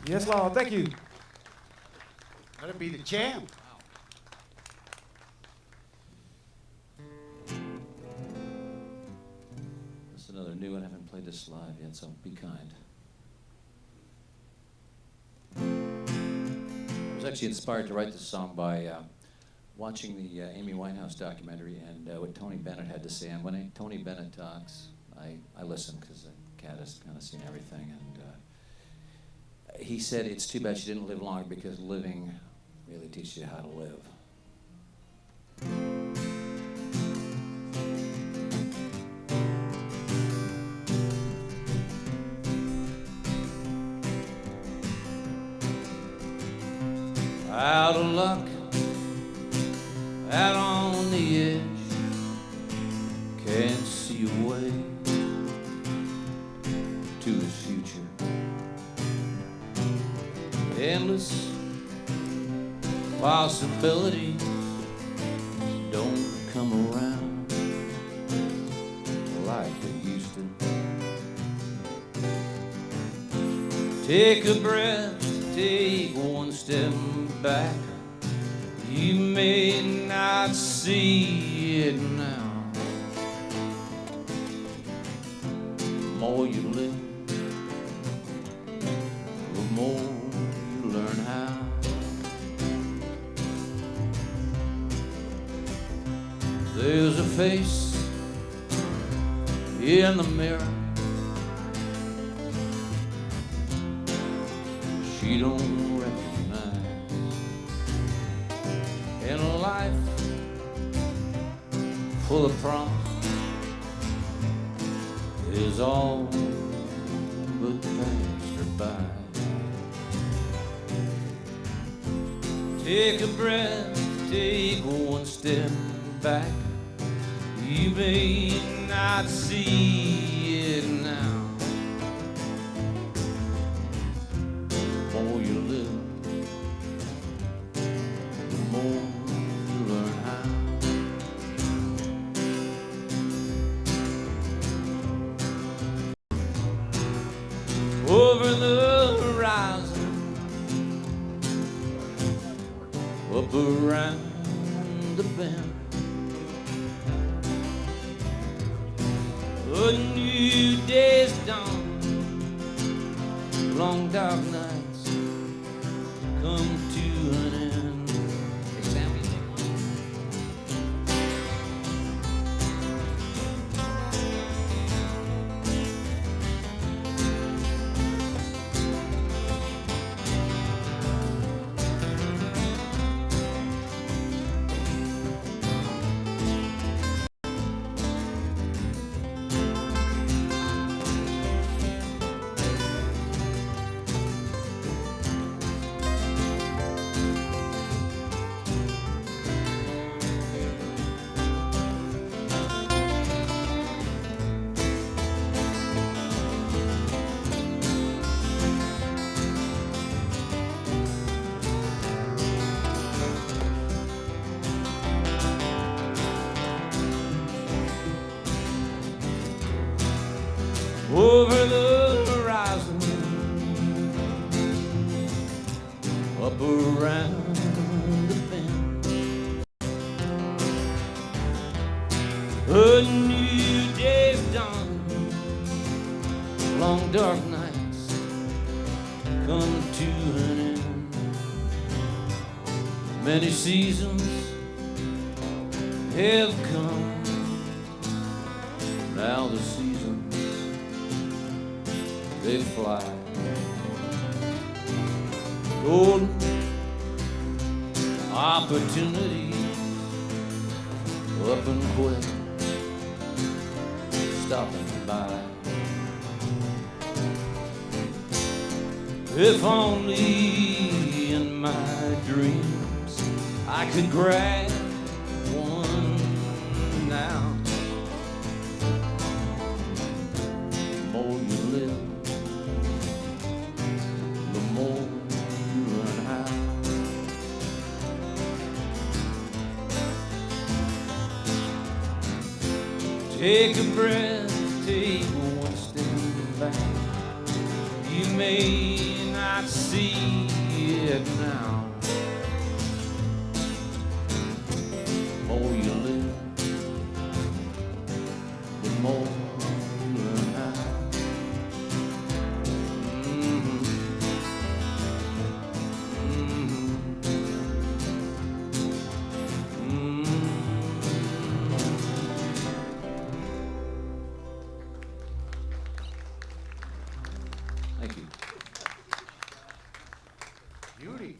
Yes, Lord, thank you. That'd be the jam. This is another new one. I haven't played this live yet, so be kind. I was actually inspired to write this song by watching the Amy Winehouse documentary and what Tony Bennett had to say. And when Tony Bennett talks, I listen because the cat has kind of seen everything. And he said it's too bad she didn't live longer because living really teaches you how to live. Out of luck, out on the edge, can't see a way to his future. Endless possibilities don't come around like they used to. Take a breath, take one step back. You may not see it now. The more you live, the more you learn how. There's a face in the mirror. She don't recognize. In a life full of promise is all but passed her by. Take a breath, take one step back. You may not see it now. The more you live, the more you learn how. Over the horizon, up around the bend, a new day's dawn. Long dark nights come to an end. Hey, Sam, you take one? Over the horizon, up around the bend, a new day's dawn. Long dark nights come to an end. Many seasons have come. Now the seasons, they fly. Golden opportunities up and quit, stopping by. If only in my dreams I could grab one now. The more you live, the more you run out. Take a breath, take one step back. You may not see it now. The more you live, the more you learn how. Thank you. Beauty.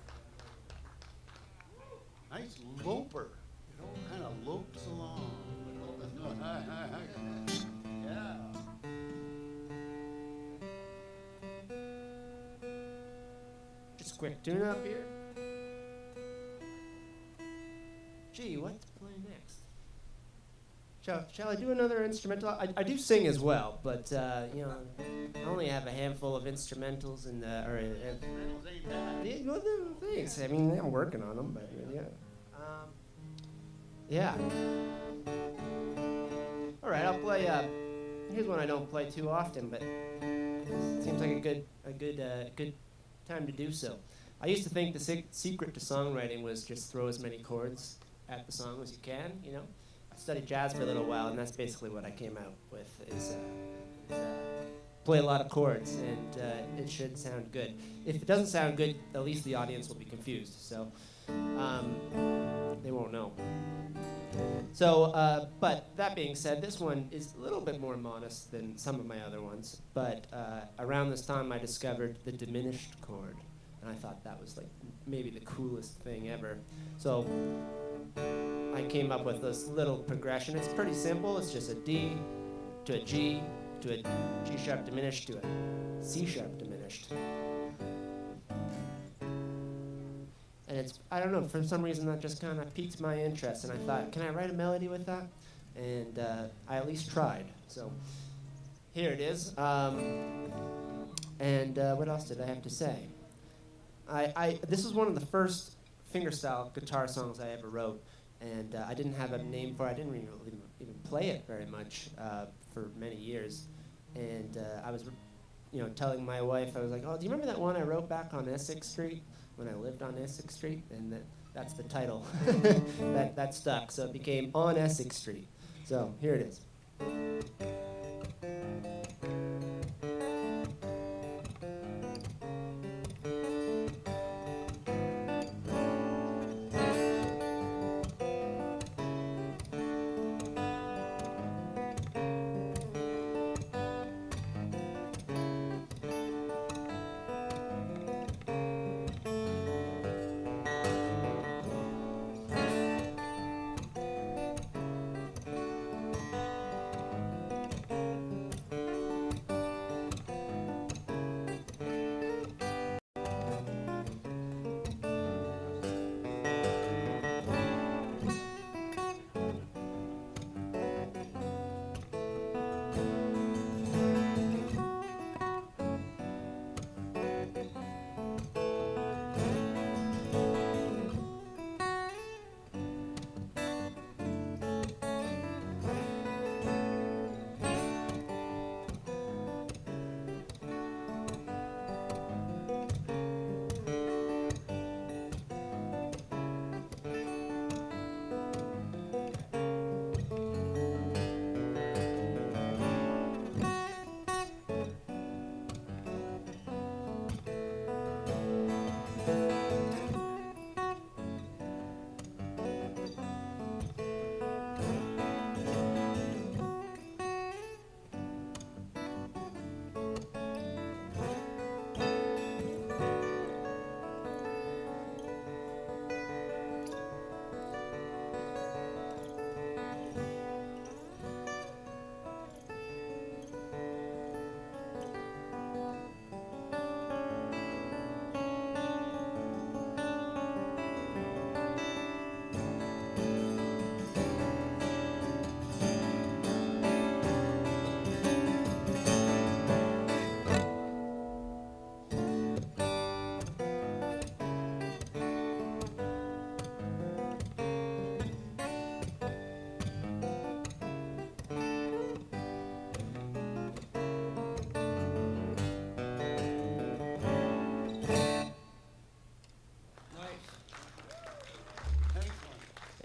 Nice loper. It all kind of lopes along. Yeah. Just a quick tune up here. Gee, what to play next? Shall I do another instrumental? I do sing as well, but you know, I only have a handful of instrumentals and well, thanks. I mean, I'm working on them, but yeah. All right, I'll play. Here's one I don't play too often, but it seems like a good time to do so. I used to think the secret to songwriting was just throw as many chords at the song as you can. You know, I studied jazz for a little while, and that's basically what I came out with. Is play a lot of chords, and it should sound good. If it doesn't sound good, at least the audience will be confused, so they won't know. So, but that being said, this one is a little bit more modest than some of my other ones. But around this time, I discovered the diminished chord, and I thought that was like maybe the coolest thing ever. So I came up with this little progression. It's pretty simple. It's just a D to a G to a G sharp diminished to a C sharp diminished. And it's, I don't know, for some reason that just kind of piqued my interest, and I thought, can I write a melody with that? And I at least tried. So here it is. And what else did I have to say? This was one of the first fingerstyle guitar songs I ever wrote, and I didn't have a name for it. I didn't really even play it very much for many years. And I was, telling my wife, I was like, oh, do you remember that one I wrote back on Essex Street? When I lived on Essex Street, and that's the title. that stuck, so it became On Essex Street. So here it is.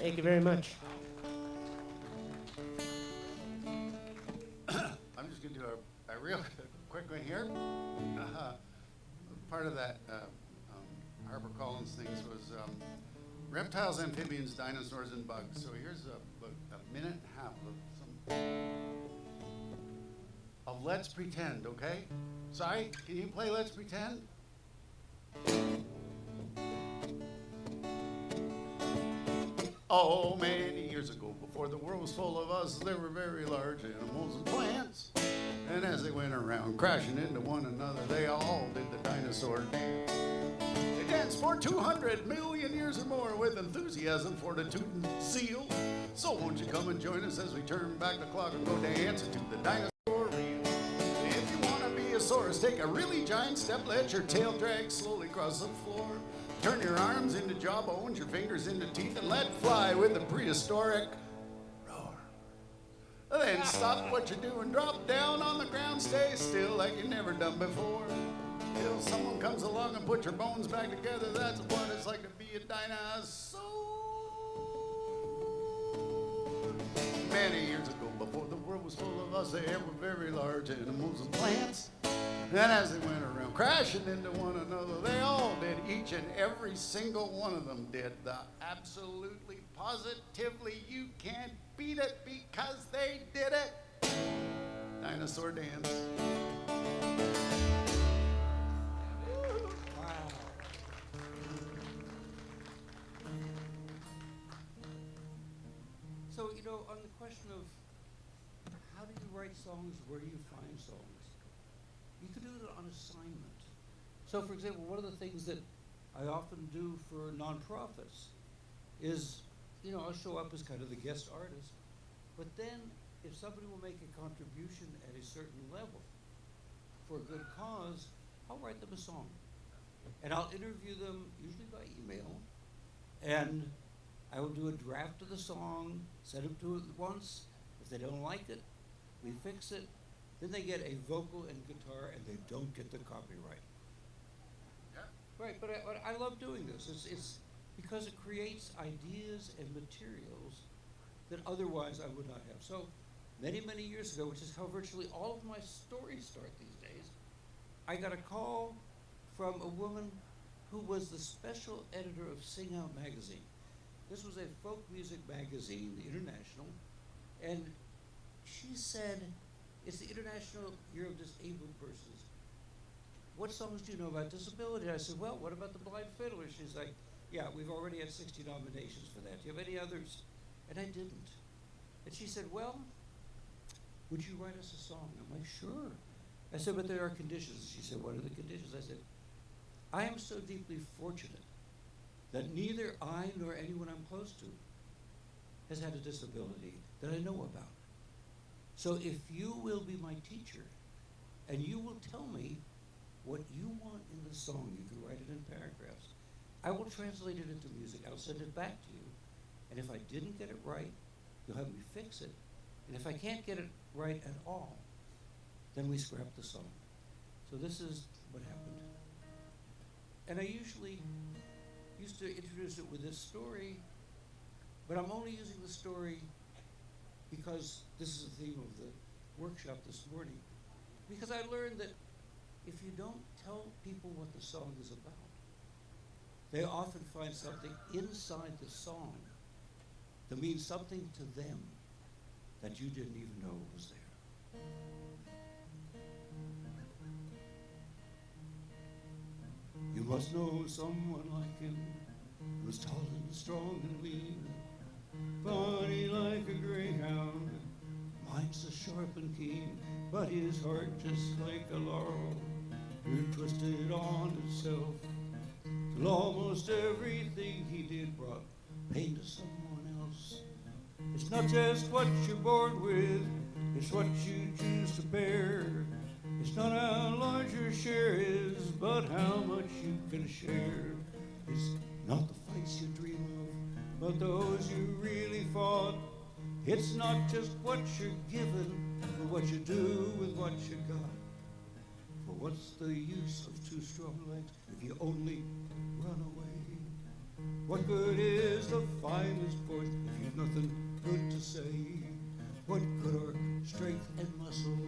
Thank you very much. I'm just going to do a real quick one here. Part of that Harper Collins things was reptiles, amphibians, dinosaurs, and bugs. So here's a minute and a half of Let's Pretend, okay? Sorry, can you play Let's Pretend? Oh, many years ago, before the world was full of us, there were very large animals and plants. And as they went around crashing into one another, they all did the dinosaur dance. They danced for 200 million years or more with enthusiasm, fortitude, and zeal. So won't you come and join us as we turn back the clock and go dance to the dinosaur reel. If you want to be a saurus, take a really giant step, let your tail drag slowly across the floor. Turn your arms into jawbones, your fingers into teeth, and let fly with the prehistoric roar. Then stop what you're doing, drop down on the ground, stay still like you've never done before. Till someone comes along and put your bones back together, that's what it's like to be a dinosaur. Many years ago, before the world was full of us, there were very large animals and plants. And as they went around crashing into one another, they all did, each and every single one of them did the absolutely, positively, you can't beat it because they did it. Dinosaur dance. Wow. So, you know, on the question of how do you write songs, where do you find songs? You can do it on assignment. So, for example, one of the things that I often do for nonprofits is, you know, I'll show up as kind of the guest artist, but then if somebody will make a contribution at a certain level for a good cause, I'll write them a song. And I'll interview them, usually by email, and I will do a draft of the song, send them to it once. If they don't like it, we fix it. Then they get a vocal and guitar, and they don't get the copyright. Yeah. Right, but I love doing this. It's because it creates ideas and materials that otherwise I would not have. So many, many years ago, which is how virtually all of my stories start these days, I got a call from a woman who was the special editor of Sing Out magazine. This was a folk music magazine, the International, and she said, it's the International Year of Disabled Persons. What songs do you know about disability? I said, well, what about the blind fiddler? She's like, yeah, we've already had 60 nominations for that. Do you have any others? And I didn't. And she said, well, would you write us a song? I'm like, sure. I said, but there are conditions. She said, what are the conditions? I said, I am so deeply fortunate that neither I nor anyone I'm close to has had a disability that I know about. So if you will be my teacher and you will tell me what you want in the song, you can write it in paragraphs. I will translate it into music. I'll send it back to you. And if I didn't get it right, you'll have me fix it. And if I can't get it right at all, then we scrap the song. So this is what happened. And I usually used to introduce it with this story, but I'm only using the story because this is the theme of the workshop this morning. Because I learned that if you don't tell people what the song is about, they often find something inside the song that means something to them that you didn't even know was there. You must know someone like him, who's tall and strong and lean, funny like a greyhound, mind's so sharp and keen, but his heart just like a laurel, twisted on itself, till almost everything he did brought pain to someone else. It's not just what you're born with, it's what you choose to bear. It's not how large your share is, but how much you can share. It's not the fights you dream of, but those you really fought. It's not just what you're given, but what you do with what you got. For what's the use of two strong legs if you only run away? What good is the finest voice if you've nothing good to say? What good are strength and muscle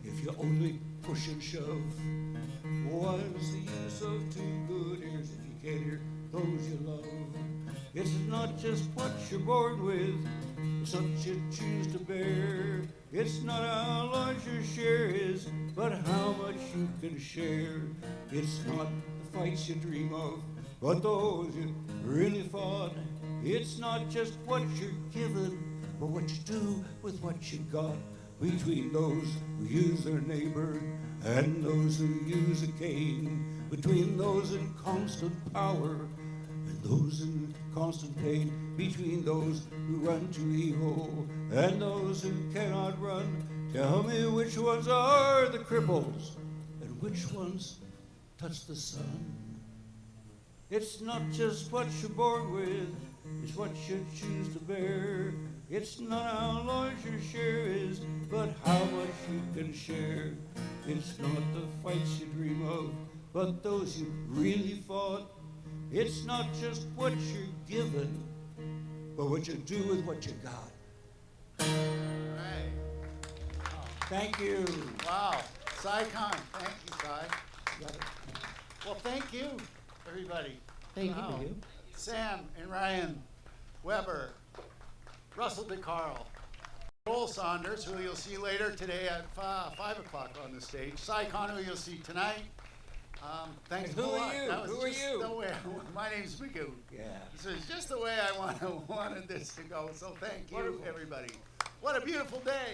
if you only push and shove? What's the use of two good ears if you can't hear those you love? It's not just what you're born with, it's what you choose to bear. It's not how large your share is, but how much you can share. It's not the fights you dream of, but those you really fought. It's not just what you're given, but what you do with what you got. Between those who use their neighbor and those who use a cane, between those in constant power and those in constant pain, between those who run to evil and those who cannot run. Tell me which ones are the cripples and which ones touch the sun. It's not just what you're born with, it's what you choose to bear. It's not how large your share is, but how much you can share. It's not the fights you dream of, but those you really fought. It's not just what you're given, but what you do with what you got. Right. Thank you. Wow. Kahn. Thank you, Cy. Well, thank you, everybody. Thank Wow. you. Sam and Ryan Weber, Russell DeCarle, Joel Saunders, who you'll see later today at 5 o'clock on the stage, Kahn, who you'll see tonight. Thanks And a who are lot. you? That was Who are just you? the way my name's Magoo. Yeah. So it's just the way I wanted this to go. So thank you, Wonderful. everybody. What a beautiful day.